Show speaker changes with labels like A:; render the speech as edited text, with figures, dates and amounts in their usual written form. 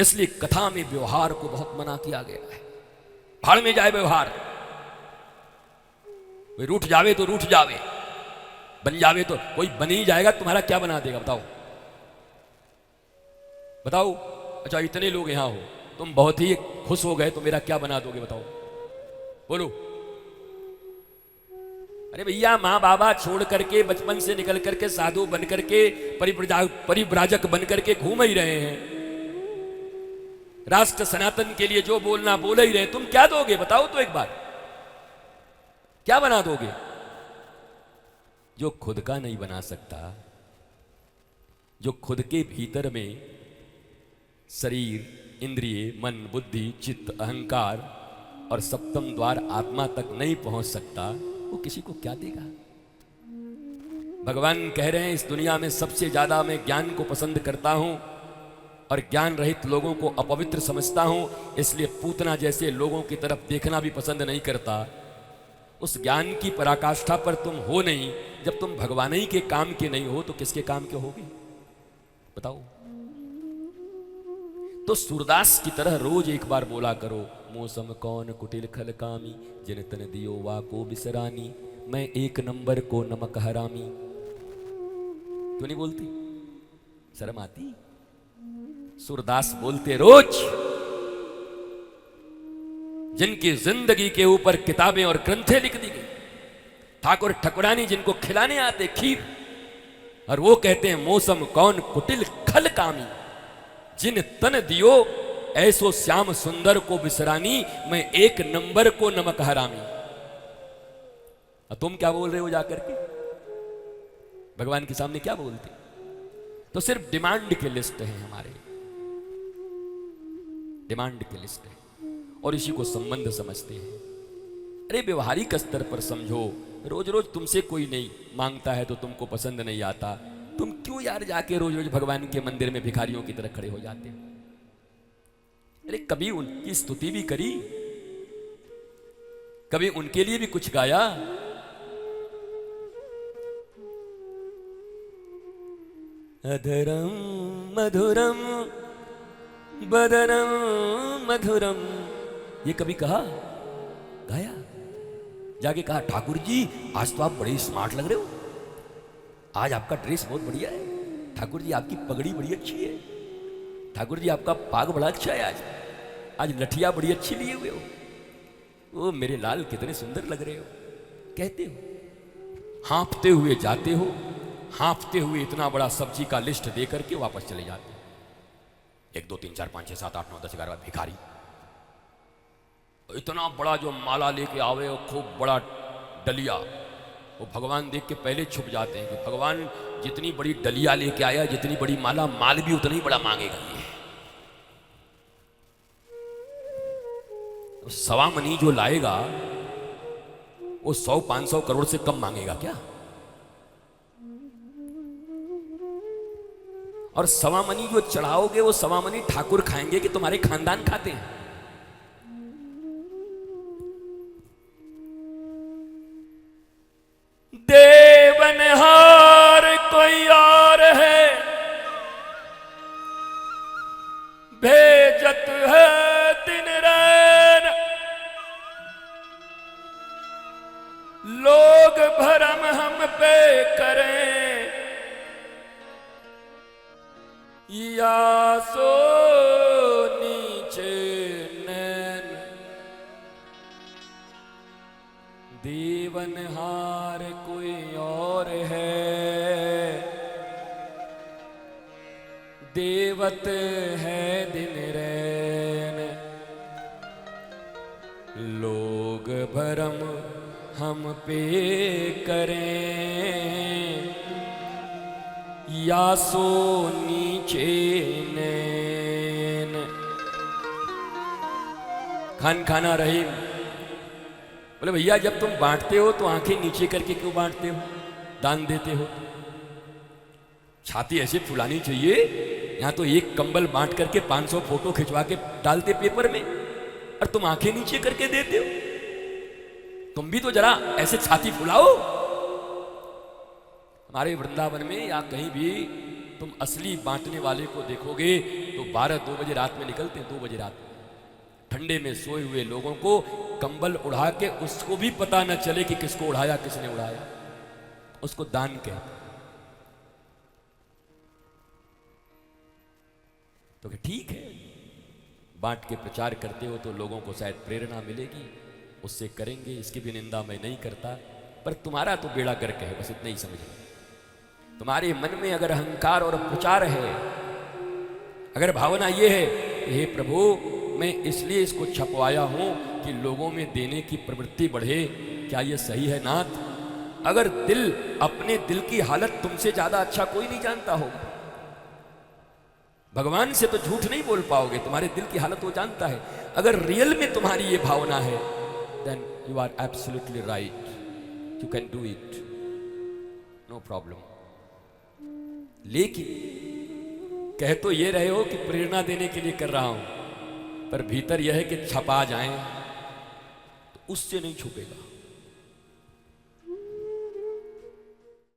A: इसलिए कथा में व्यवहार को बहुत मना किया गया है। भाड़ में जाए व्यवहार, कोई रूठ जावे तो रूठ जावे, बन जावे तो कोई बन ही जाएगा, तुम्हारा क्या बना देगा बताओ बताओ। अच्छा इतने लोग यहां हो, तुम बहुत ही खुश हो गए तो मेरा क्या बना दोगे बताओ, बोलो। अरे भैया माँ बाबा छोड़ करके बचपन से निकल करके साधु बन करके परिव्राजक बन करके घूम ही रहे हैं, राष्ट्र सनातन के लिए जो बोलना बोल ही रहे, तुम क्या दोगे बताओ तो एक बार, क्या बना दोगे? जो खुद का नहीं बना सकता, जो खुद के भीतर में शरीर, इंद्रिय, मन, बुद्धि, चित्त, अहंकार और सप्तम द्वार आत्मा तक नहीं पहुंच सकता, वो किसी को क्या देगा? भगवान कह रहे हैं इस दुनिया में सबसे ज्यादा मैं ज्ञान को पसंद करता हूं और ज्ञान रहित लोगों को अपवित्र समझता हूं, इसलिए पूतना जैसे लोगों की तरफ देखना भी पसंद नहीं करता। उस ज्ञान की पराकाष्ठा पर तुम हो नहीं, जब तुम भगवान ही के काम के नहीं हो तो किसके काम के होगे बताओ? तो सूरदास की तरह रोज एक बार बोला करो, मौसम कौन कुटिल खल कामी, जिन तन दियो वा को बिसरानी, मैं एक नंबर को नमक हरामी। क्यों नहीं बोलती? शर्म आती? सूरदास बोलते रोज, जिनकी जिंदगी के ऊपर किताबें और ग्रंथें लिख दी गई, ठाकुर ठकुरानी जिनको खिलाने आते खीर, और वो कहते हैं मौसम कौन कुटिल खल कामी, जिन तन दियो ऐसो श्याम सुंदर को बिसरानी, मैं एक नंबर को नमक हरामी। तुम क्या बोल रहे हो जाकर के भगवान के सामने, क्या बोलते? तो सिर्फ डिमांड के लिस्ट है हमारे, डिमांड की लिस्ट है और इसी को संबंध समझते हैं। अरे व्यवहारिक स्तर पर समझो, रोज रोज तुमसे कोई नहीं मांगता है तो तुमको पसंद नहीं आता, तुम क्यों यार जाके रोज रोज भगवान के मंदिर में भिखारियों की तरह खड़े हो जाते हो? अरे कभी उनकी स्तुति भी करी, कभी उनके लिए भी कुछ गाया। अधरम मधुरम बदनम मधुरम, ये कभी कहा, गाया? जाके कहा ठाकुर जी आज तो आप बड़े स्मार्ट लग रहे हो, आज आपका ड्रेस बहुत बढ़िया है, ठाकुर जी आपकी पगड़ी बड़ी अच्छी है, ठाकुर जी आपका पाग बड़ा अच्छा है, आज लठिया बड़ी अच्छी लिए हुए हो, ओ मेरे लाल कितने सुंदर लग रहे हो, कहते हो। हाँफते हुए जाते हो, हाँफते हुए इतना बड़ा सब्जी का लिस्ट दे करके वापस चले जाते हो। 1 2 3 4 5 6 7 8 9 10 11 भिखारी, इतना बड़ा जो माला लेके आवे और खूब बड़ा डलिया, वो भगवान देख के पहले छुप जाते हैं कि भगवान जितनी बड़ी डलिया लेके आया, जितनी बड़ी माला, माल भी उतना ही बड़ा मांगेगा ये। तो सवा मनी जो लाएगा वो 100-500 करोड़ से कम मांगेगा क्या? और सवा मनी जो चढ़ाओगे वो सवा मनी ठाकुर खाएंगे कि तुम्हारे खानदान खाते हैं? देवनहार कोई और है, भेजत है दिन रैन, लोग भरम हम पे करें, या सो नीचे नैन, देवनहार कोई और है, देवत है दिन रैन, लोग भरम हम पे करें, या सो नीचे नैन। खान खाना रहीम बोले भैया जब तुम बांटते हो तो आंखें नीचे करके क्यों बांटते हो, दान देते हो? छाती ऐसे फुलानी चाहिए, यहां तो एक कंबल बांट करके 500 फोटो खिंचवा के डालते पेपर में, और तुम आंखें नीचे करके देते हो। तुम भी तो जरा ऐसे छाती फुलाओ। हमारे वृंदावन में या कहीं भी तुम असली बांटने वाले को देखोगे तो 12-2 बजे रात में निकलते हैं, 2 बजे रात में, ठंडे में सोए हुए लोगों को कंबल उड़ा के उसको भी पता न चले कि किसको उड़ाया किसने उड़ाया, उसको दान कहते हैं। तो ठीक है, बांट के प्रचार करते हो तो लोगों को शायद प्रेरणा मिलेगी, उससे करेंगे, इसकी भी निंदा मैं नहीं करता, पर तुम्हारा तो बेड़ा गर्क है, बस इतना ही समझना। तुम्हारे मन में अगर अहंकार और प्रचार है, अगर भावना ये है कि हे प्रभु मैं इसलिए इसको छपवाया हूं कि लोगों में देने की प्रवृत्ति बढ़े, क्या ये सही है नाथ? अगर दिल, अपने दिल की हालत तुमसे ज्यादा अच्छा कोई नहीं जानता होगा। भगवान से तो झूठ नहीं बोल पाओगे, तुम्हारे दिल की हालत वो जानता है। अगर रियल में तुम्हारी ये भावना है, then you are absolutely right, you can do it, no problem. लेकिन कह तो ये रहे हो कि प्रेरणा देने के लिए कर रहा हूं, पर भीतर यह है कि छपा जाएं तो उससे नहीं छुपेगा।